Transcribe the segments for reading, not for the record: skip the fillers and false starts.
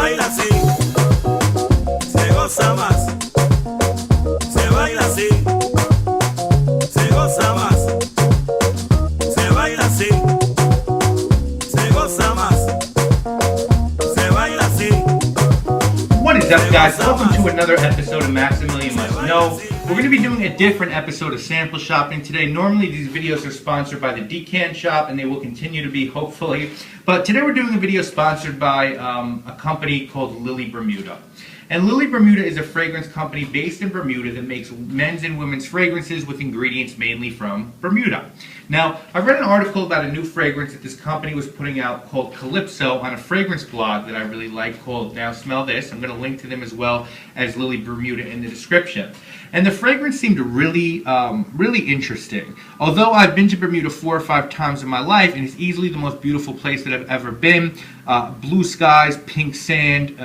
baila así, se goza más. Se baila así, se goza más. Se baila así, se goza más. Se baila así. What is up, guys? Welcome to another episode of Maximilian Must Know. We're going to be doing a different episode of sample shopping today. Normally these videos are sponsored by the Decant Shop, and they will continue to be, hopefully. But today we're doing a video sponsored by a company called Lili Bermuda. And Lili Bermuda is a fragrance company based in Bermuda that makes men's and women's fragrances with ingredients mainly from Bermuda. Now, I read an article about a new fragrance that this company was putting out called Calypso on a fragrance blog that I really like called Now Smell This. I'm going to link to them as well as Lili Bermuda in the description. And the fragrance seemed really interesting. Although I've been to Bermuda 4 or 5 times in my life, and it's easily the most beautiful place that I've ever been. Blue skies, pink sand,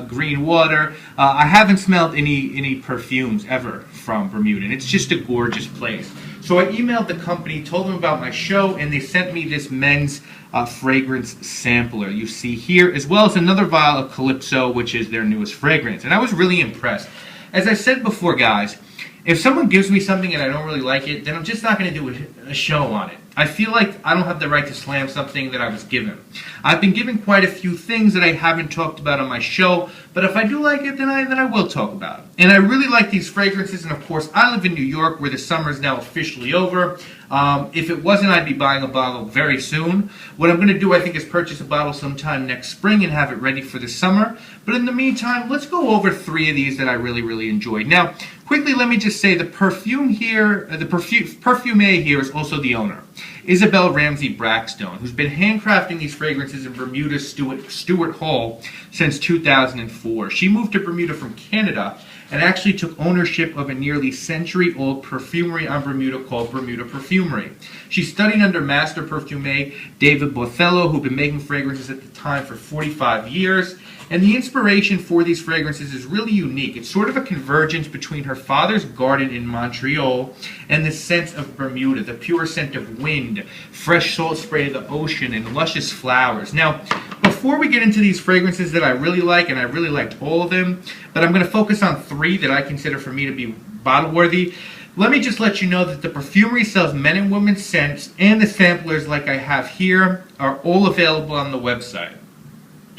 green water. I haven't smelled any perfumes ever from Bermuda, and it's just a gorgeous place. So I emailed the company, told them about my show, and they sent me this men's fragrance sampler you see here, as well as another vial of Calypso, which is their newest fragrance. And I was really impressed. As I said before, guys, if someone gives me something and I don't really like it, then I'm just not going to do a show on it. I feel like I don't have the right to slam something that I was given. I've been given quite a few things that I haven't talked about on my show, but if I do like it, then I will talk about it. And I really like these fragrances, and of course, I live in New York, where the summer is now officially over. If it wasn't, I'd be buying a bottle very soon. What I'm going to do, I think, is purchase a bottle sometime next spring and have it ready for the summer. But in the meantime, let's go over 3 of these that I really enjoyed. Now, quickly, let me just say the perfume here, the perfume here is also the owner, Isabel Ramsey Brackstone, who's been handcrafting these fragrances in Bermuda's Stuart Hall since 2004. She moved to Bermuda from Canada and actually took ownership of a nearly century-old perfumery on Bermuda called Bermuda Perfumery. She studied under master perfumer David Bothello, who'd been making fragrances at the time for 45 years. And the inspiration for these fragrances is really unique. It's sort of a convergence between her father's garden in Montreal and the scent of Bermuda, the pure scent of wind, fresh salt spray of the ocean, and luscious flowers. Now, before we get into these fragrances that I really like, and I really liked all of them, but I'm going to focus on 3 that I consider for me to be bottle-worthy, let me just let you know that the perfumery sells men and women's scents, and the samplers like I have here are all available on the website.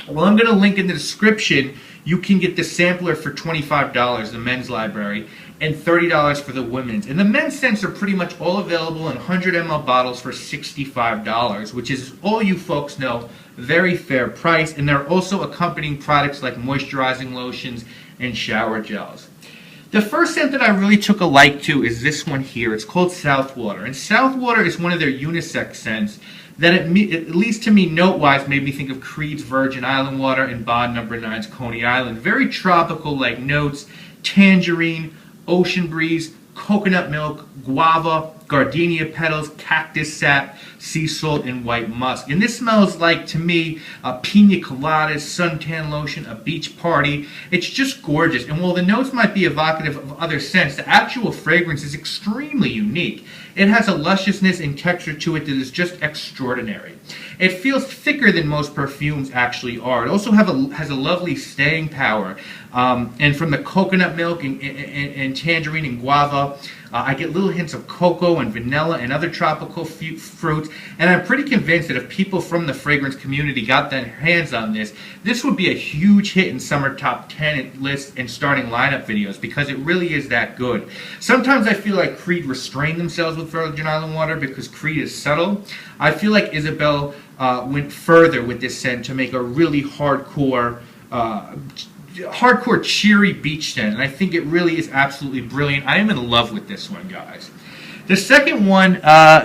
Well, I'm going to link in the description. You can get the sampler for $25, the men's library, and $30 for the women's. And the men's scents are pretty much all available in 100 ml bottles for $65, which is, all you folks know, very fair price. And there are also accompanying products like moisturizing lotions and shower gels. The first scent that I really took a like to is this one here. It's called Southwater. And Southwater is one of their unisex scents that, at least to me, note-wise, made me think of Creed's Virgin Island Water and Bond No. 9's Coney Island. Very tropical-like notes: tangerine, ocean breeze, coconut milk, guava, gardenia petals, cactus sap, sea salt, and white musk. And this smells like, to me, a pina coladas, suntan lotion, a beach party. It's just gorgeous. And while the notes might be evocative of other scents, the actual fragrance is extremely unique. It has a lusciousness and texture to it that is just extraordinary. It feels thicker than most perfumes actually are. It also has a lovely staying power. And from the coconut milk and tangerine and guava, I get little hints of cocoa and vanilla and other tropical fruits. And I'm pretty convinced that if people from the fragrance community got their hands on this, this would be a huge hit in summer top 10 lists and starting lineup videos, because it really is that good. Sometimes I feel like Creed restrained themselves with Virgin Island Water because Creed is subtle. I feel like Isabel went further with this scent to make a really hardcore cheery beach scent, and I think it really is absolutely brilliant. I am in love with this one, guys. The second one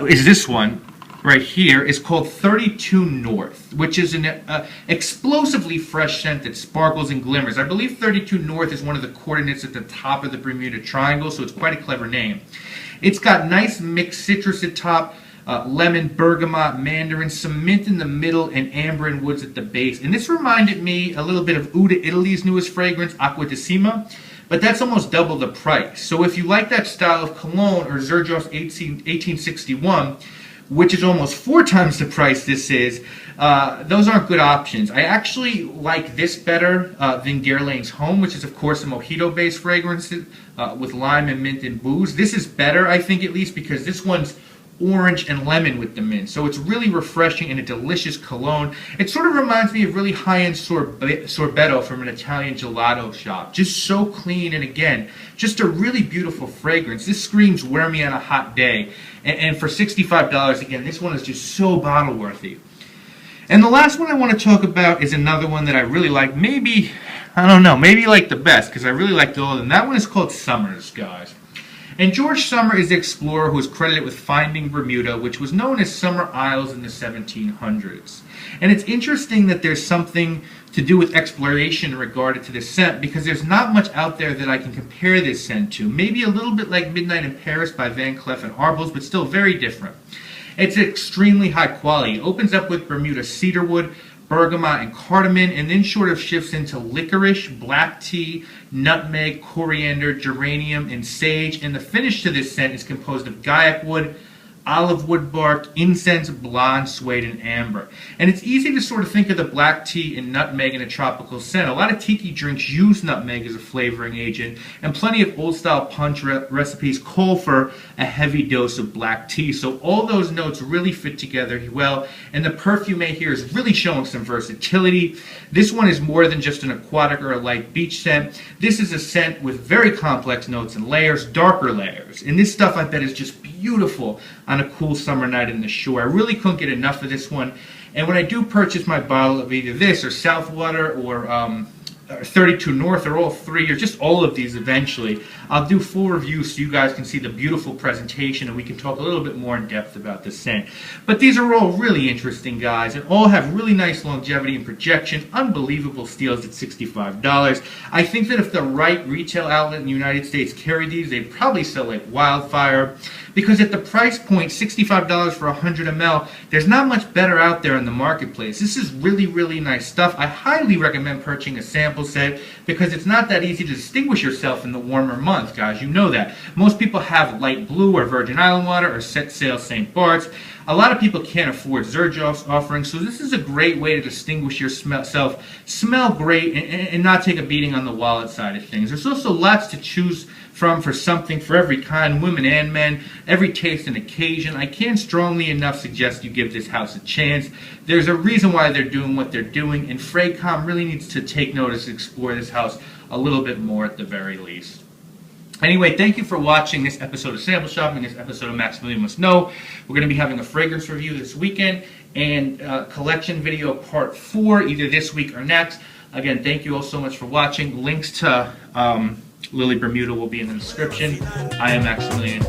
is this one right here. Is called 32 North, which is an explosively fresh scent that sparkles and glimmers. I believe 32 North is one of the coordinates at the top of the Bermuda Triangle, so it's quite a clever name. It's got nice mixed citrus at top, lemon, bergamot, mandarin, some mint in the middle, and amber and woods at the base. And this reminded me a little bit of Uda Italy's newest fragrance, Acqua di Sima, but that's almost double the price. So if you like that style of cologne, or Xerjo's 1861, which is almost 4 times the price this is, those aren't good options. I actually like this better than Guerlain's Home, which is of course a mojito-based fragrance with lime and mint and booze. This is better, I think, at least because this one's orange and lemon with the mint, so it's really refreshing and a delicious cologne. It sort of reminds me of really high-end sorbetto from an Italian gelato shop. Just so clean, and again, just a really beautiful fragrance. This screams wear me on a hot day, and for $65, again, this one is just so bottle worthy. And the last one I want to talk about is another one that I really like, maybe, I don't know, maybe like the best, because I really liked all of them. That one is called Summers, guys. And George Summer is the explorer who is credited with finding Bermuda, which was known as Summer Isles in the 1700s. And it's interesting that there's something to do with exploration regarded to this scent, because there's not much out there that I can compare this scent to. Maybe a little bit like Midnight in Paris by Van Cleef and Arpels, but still very different. It's extremely high quality. It opens up with Bermuda cedarwood, bergamot, and cardamom, and then sort of shifts into licorice, black tea, nutmeg, coriander, geranium, and sage. And the finish to this scent is composed of guaiac wood, olive wood bark, incense, blonde, suede, and amber. And it's easy to sort of think of the black tea and nutmeg in a tropical scent. A lot of tiki drinks use nutmeg as a flavoring agent, and plenty of old-style punch recipes call for a heavy dose of black tea. So all those notes really fit together well, and the perfume here is really showing some versatility. This one is more than just an aquatic or a light beach scent. This is a scent with very complex notes and layers, darker layers. And this stuff, I bet, is just beautiful on a cool summer night in the shore. I really couldn't get enough of this one. And when I do purchase my bottle of either this or Southwater or 32 North, or all three, or just all of these eventually, I'll do full reviews so you guys can see the beautiful presentation and we can talk a little bit more in depth about the scent. But these are all really interesting, guys, and all have really nice longevity and projection. Unbelievable steals at $65. I think that if the right retail outlet in the United States carried these, they'd probably sell like wildfire. Because at the price point, $65 for 100 ml, there's not much better out there in the marketplace. This is really, really nice stuff. I highly recommend purchasing a sample set because it's not that easy to distinguish yourself in the warmer months, guys. You know that. Most people have light blue or Virgin Island water or set sail St. Bart's. A lot of people can't afford Xerjoff's offerings, so this is a great way to distinguish yourself, smell great, and not take a beating on the wallet side of things. There's also lots to choose from for something for every kind, women and men, every taste and occasion. I can't strongly enough suggest you give this house a chance. There's a reason why they're doing what they're doing, and Fraycom really needs to take notice and explore this house a little bit more at the very least. Anyway, thank you for watching this episode of Sample Shopping, this episode of Maximilian Must Know. We're going to be having a fragrance review this weekend and collection video part 4, either this week or next. Again, thank you all so much for watching. Links to Lili Bermuda will be in the description. I am Maximilian.